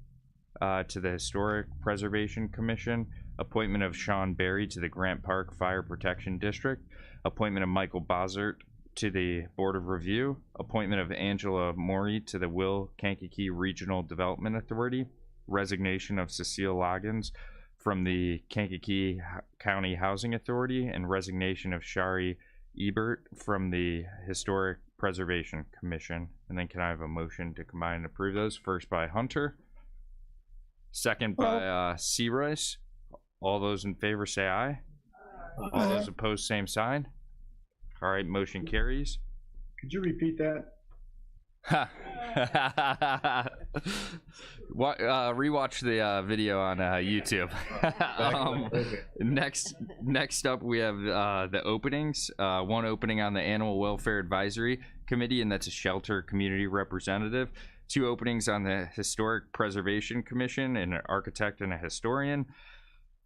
to the Historic Preservation Commission, appointment of Sean Berry to the Grant Park Fire Protection District, appointment of Michael Bossert to the Board of Review, appointment of Angela Morey to the Will Kankakee Regional Development Authority, resignation of Cecile Loggins from the Kankakee County Housing Authority, and resignation of Shari Ebert from the Historic Preservation Commission. And then can I have a motion to combine and approve those? First by Hunter, second by Searice. All those in favor say aye. All those opposed, same sign. All right, motion carries. Could you repeat that? Rewatch the video on YouTube. Next up, we have the openings. One opening on the Animal Welfare Advisory Committee, and that's a shelter community representative. Two openings on the Historic Preservation Commission, an architect and a historian.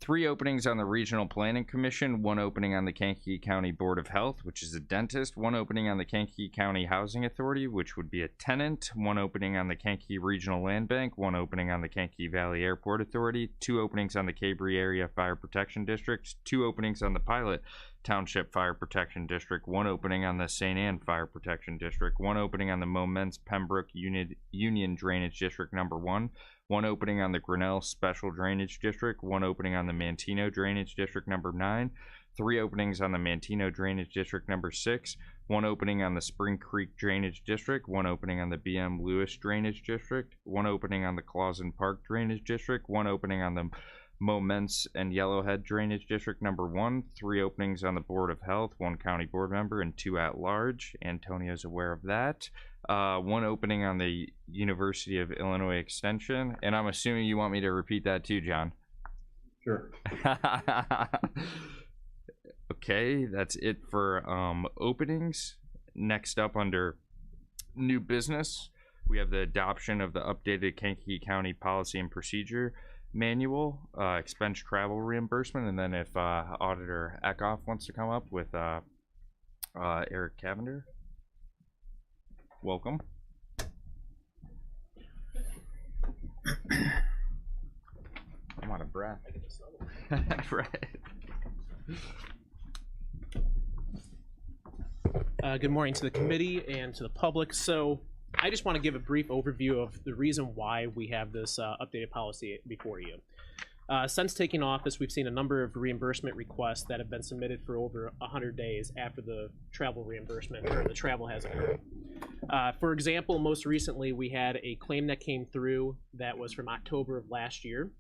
3 openings on the Regional Planning Commission, 1 opening on the Kankakee County Board of Health, which is a dentist, 1 opening on the Kankakee County Housing Authority, which would be a tenant, 1 opening on the Kankakee Regional Land Bank, 1 opening on the Kankakee Valley Airport Authority, 2 openings on the Cabri Area Fire Protection District, 2 openings on the Pilot Township Fire Protection District, 1 opening on the St. Anne Fire Protection District, 1 opening on the Moments Pembroke Union Drainage District number 1, 1 opening on the Grinnell Special Drainage District, 1 opening on the Mantino Drainage District number 9, 3 openings on the Mantino Drainage District number 6, 1 opening on the Spring Creek Drainage District, 1 opening on the BM Lewis Drainage District, 1 opening on the Clausen Park Drainage District, 1 opening on the Moments and Yellowhead Drainage District number 1, 3 openings on the Board of Health, 1 county board member, and 2 at large. Antonio's aware of that. 1 opening on the University of Illinois Extension, and I'm assuming you want me to repeat that too, John. Sure. Okay, that's it for openings. Next up under new business, we have the adoption of the updated Kankakee County Policy and Procedure Manual, expense travel reimbursement, and then if Auditor Eckhoff wants to come up with Eric Cavender. Welcome. I'm out of breath. Right. Good morning to the committee and to the public. So I just want to give a brief overview of the reason why we have this updated policy before you. Since taking office, we've seen a number of reimbursement requests that have been submitted for over 100 days after the travel reimbursement or the travel has occurred. For example, most recently we had a claim that came through that was from October of last year,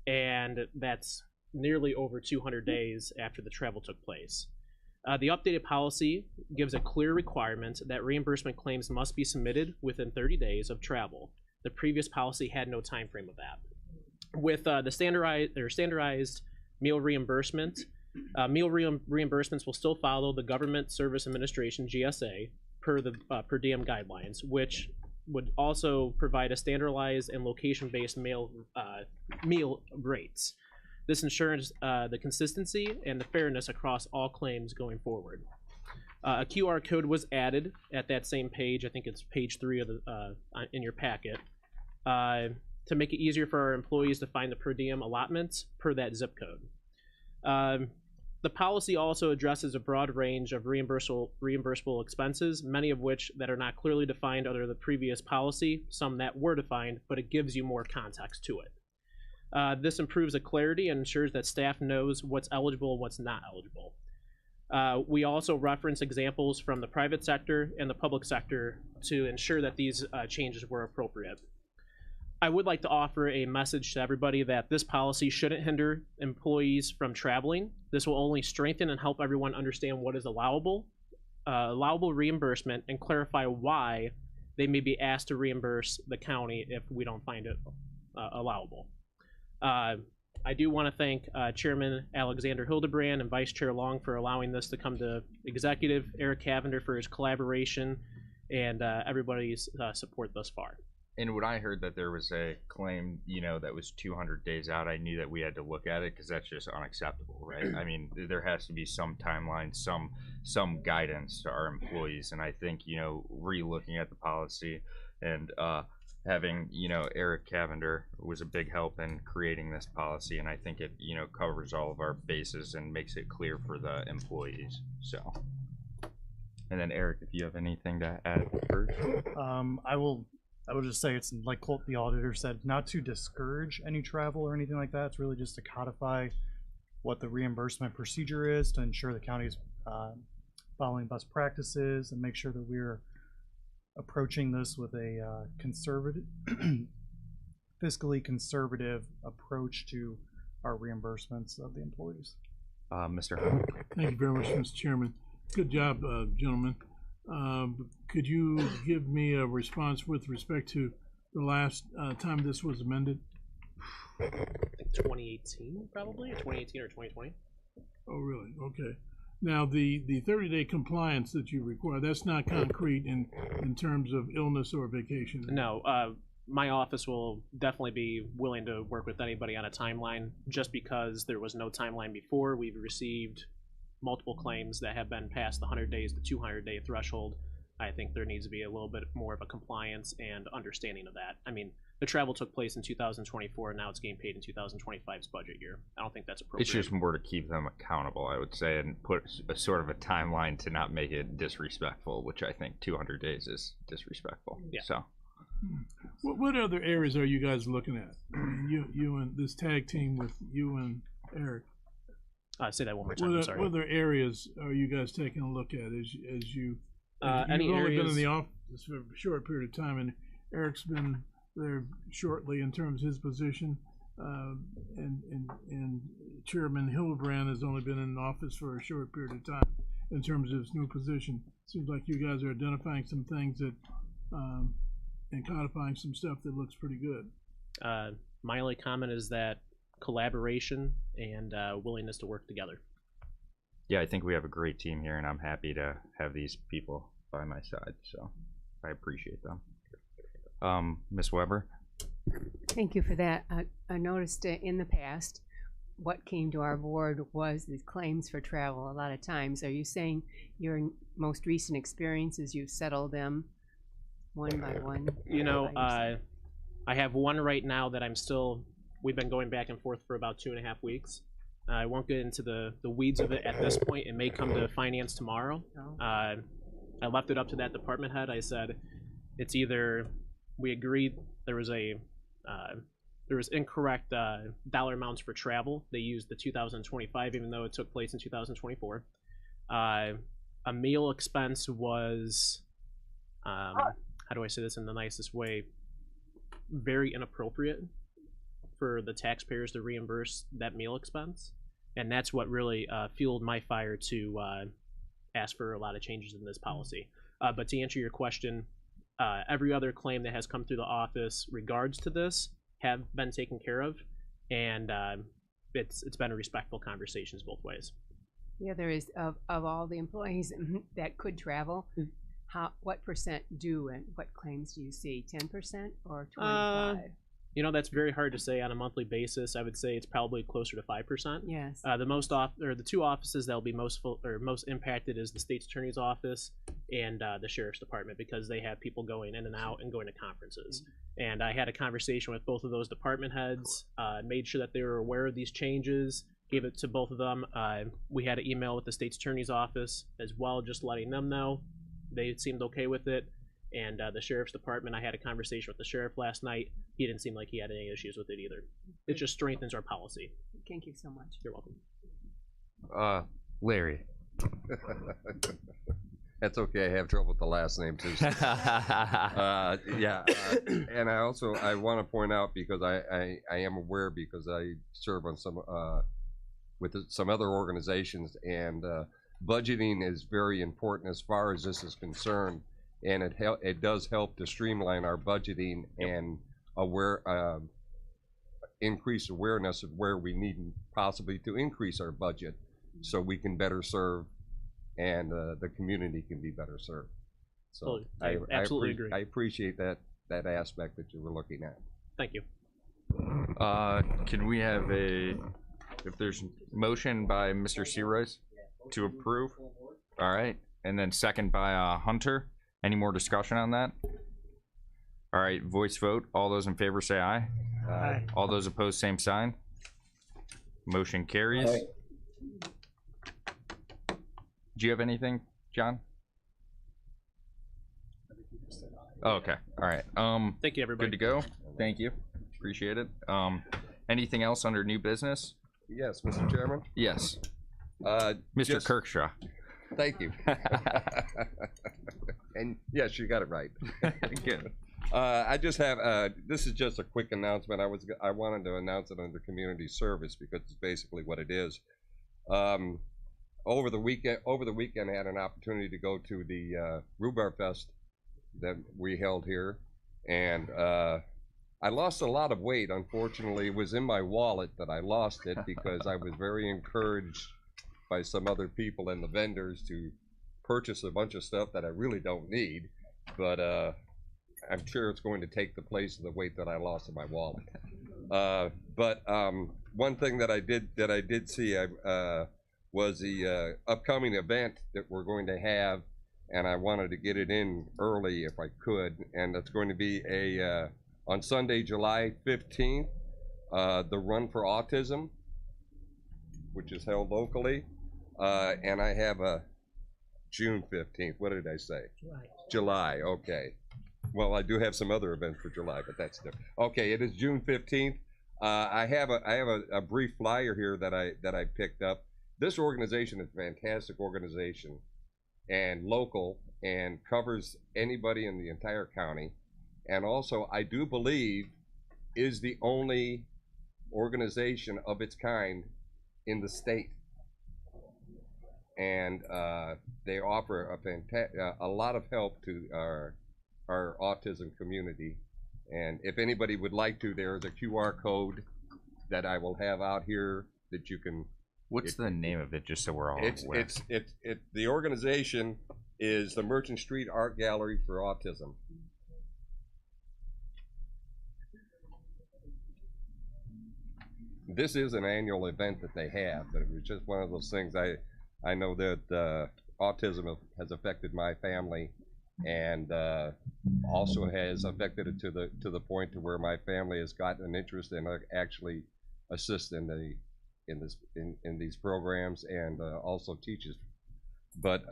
and that's nearly over 200 days after the travel took place. The updated policy gives a clear requirement that reimbursement claims must be submitted within 30 days of travel. The previous policy had no time frame of that. With the standardized meal reimbursement, reimbursements will still follow the Government Service Administration (GSA) per the per diem guidelines, which would also provide a standardized and location-based meal rates. This ensures the consistency and the fairness across all claims going forward. A QR code was added at that same page. I think it's page 3 of the in your packet, to make it easier for our employees to find the per diem allotments per that zip code. The policy also addresses a broad range of reimbursable expenses, many of which that are not clearly defined under the previous policy, some that were defined, but it gives you more context to it. This improves the clarity and ensures that staff knows what's eligible and what's not eligible. We also reference examples from the private sector and the public sector to ensure that these changes were appropriate. I would like to offer a message to everybody that this policy shouldn't hinder employees from traveling. This will only strengthen and help everyone understand what is allowable reimbursement, and clarify why they may be asked to reimburse the county if we don't find it allowable. I do want to thank Chairman Alexander Hildebrand and Vice Chair Long for allowing this to come to Executive Eric Cavender for his collaboration and everybody's support thus far. And when I heard that there was a claim, that was 200 days out, I knew that we had to look at it because that's just unacceptable, right? I mean, there has to be some timeline, some guidance to our employees, and I think re-looking at the policy and having Eric Cavender was a big help in creating this policy, and I think it covers all of our bases and makes it clear for the employees. So, and then Eric, if you have anything to add first. I will just say it's like the auditor said, not to discourage any travel or anything like that. It's really just to codify what the reimbursement procedure is to ensure the county is following best practices and make sure that we're approaching this with a fiscally conservative approach to our reimbursements of the employees. Mr. Hunt. Thank you very much, Mr. Chairman. Good job, gentlemen. Could you give me a response with respect to the last time this was amended? I think 2018, probably, or 2018 or 2020. Oh, really? Okay. Now, the 30-day compliance that you require, that's not concrete in terms of illness or vacation. No. my office will definitely be willing to work with anybody on a timeline, just because there was no timeline before. We've received multiple claims that have been past the 100 days, the 200-day threshold. I think there needs to be a little bit more of a compliance and understanding of that. I mean, the travel took place in 2024, and now it's getting paid in 2025's budget year. I don't think that's appropriate. It's just more to keep them accountable, I would say, and put a sort of a timeline to not make it disrespectful, which I think 200 days is disrespectful. Yeah. So. What other areas are you guys looking at? I mean, you and this tag team with you and Eric. Say that one more time. I'm sorry. What other areas are you guys taking a look at as you? Any you've only areas... been in the office for a short period of time, and Eric's been there shortly in terms of his position, and Chairman Hildebrand has only been in office for a short period of time in terms of his new position. Seems like you guys are identifying some things that, and codifying some stuff that looks pretty good. My only comment is that collaboration and willingness to work together. Yeah, I think we have a great team here, and I'm happy to have these people by my side, so I appreciate them. Ms. Weber? Thank you for that. I noticed in the past, what came to our board was these claims for travel a lot of times. Are you saying your most recent experiences, you've settled them one by one? You know, I have one right now that we've been going back and forth for about 2.5 weeks. I won't get into the weeds of it at this point. It may come to finance tomorrow. I left it up to that department head. I said, it's either we agreed there was incorrect dollar amounts for travel. They used the 2025, even though it took place in 2024. A meal expense was, how do I say this in the nicest way, very inappropriate for the taxpayers to reimburse that meal expense. And that's what really fueled my fire to ask for a lot of changes in this policy. But to answer your question, every other claim that has come through the office regards to this have been taken care of, and it's been a respectful conversations both ways. The other is of all the employees that could travel, what percent do and what claims do you see? 10% or 25%? You know, that's very hard to say on a monthly basis. I would say it's probably closer to 5%. Yes. The two offices that will be most impacted is the state's attorney's office and the sheriff's department, because they have people going in and out and going to conferences. And I had a conversation with both of those department heads, made sure that they were aware of these changes, gave it to both of them. We had an email with the state's attorney's office as well, just letting them know. They seemed okay with it. And the sheriff's department, I had a conversation with the sheriff last night. He didn't seem like he had any issues with it either. It just strengthens our policy. Thank you so much. You're welcome. Larry. That's okay. I have trouble with the last name too. And I want to point out, because I am aware, because I serve on some other organizations, and budgeting is very important as far as this is concerned. And it does help to streamline our budgeting and increase awareness of where we need possibly to increase our budget, so we can better serve and the community can be better served. So I absolutely agree. I appreciate that aspect that you were looking at. Thank you. Can we have if there's motion by Mr. Searoyce to approve? All right, and then second by Hunter. Any more discussion on that? All right, voice vote. All those in favor say aye. Aye. All those opposed, same sign. Motion carries. Aye. Do you have anything, John? Oh, okay. All right. Thank you, everybody. Good to go. Thank you. Appreciate it. Anything else under new business? Yes, Mr. Chairman. Yes. Mr. Kirkshaw. Thank you. And yes, you got it right. Good. I just have this is just a quick announcement. I wanted to announce it under community service because it's basically what it is. Over the weekend, I had an opportunity to go to the Rhubarb Fest that we held here, and I lost a lot of weight. Unfortunately, it was in my wallet that I lost it, because I was very encouraged by some other people and the vendors to purchase a bunch of stuff that I really don't need. But I'm sure it's going to take the place of the weight that I lost in my wallet. But one thing that I did see was the upcoming event that we're going to have, and I wanted to get it in early if I could, and it's going to be on Sunday, July 15th, the Run for Autism, which is held locally, and I have a June 15th. What did I say? July. Okay. Well, I do have some other events for July, but that's different. Okay, it is June 15th. I have a brief flyer here that I picked up. This organization is a fantastic organization and local and covers anybody in the entire county. And also, I do believe, is the only organization of its kind in the state. And they offer a lot of help to our autism community. And if anybody would like to, there is a QR code that I will have out here that you can. What's the name of it, just so we're all aware? The organization is the Merchant Street Art Gallery for Autism. This is an annual event that they have, but it was just one of those things. I know that autism has affected my family, and also has affected it to the point to where my family has gotten an interest in actually assist in these programs, and also teaches. But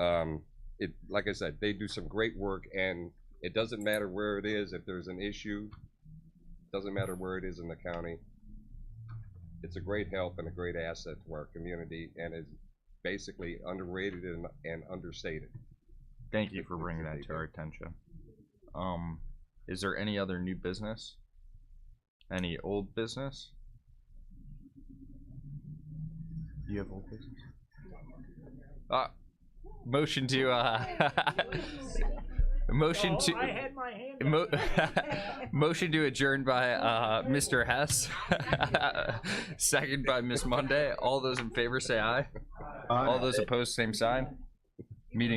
like I said, they do some great work, and it doesn't matter where it is. If there's an issue, doesn't matter where it is in the county. It's a great help and a great asset to our community, and is basically underrated and understated. Thank you for bringing that to our attention. Is there any other new business? Any old business? Do you have old business? Motion to motion to I had my hand motion to adjourn by Mr. Hess. Second by Ms. Monday. All those in favor say aye. All those opposed, same sign. Meeting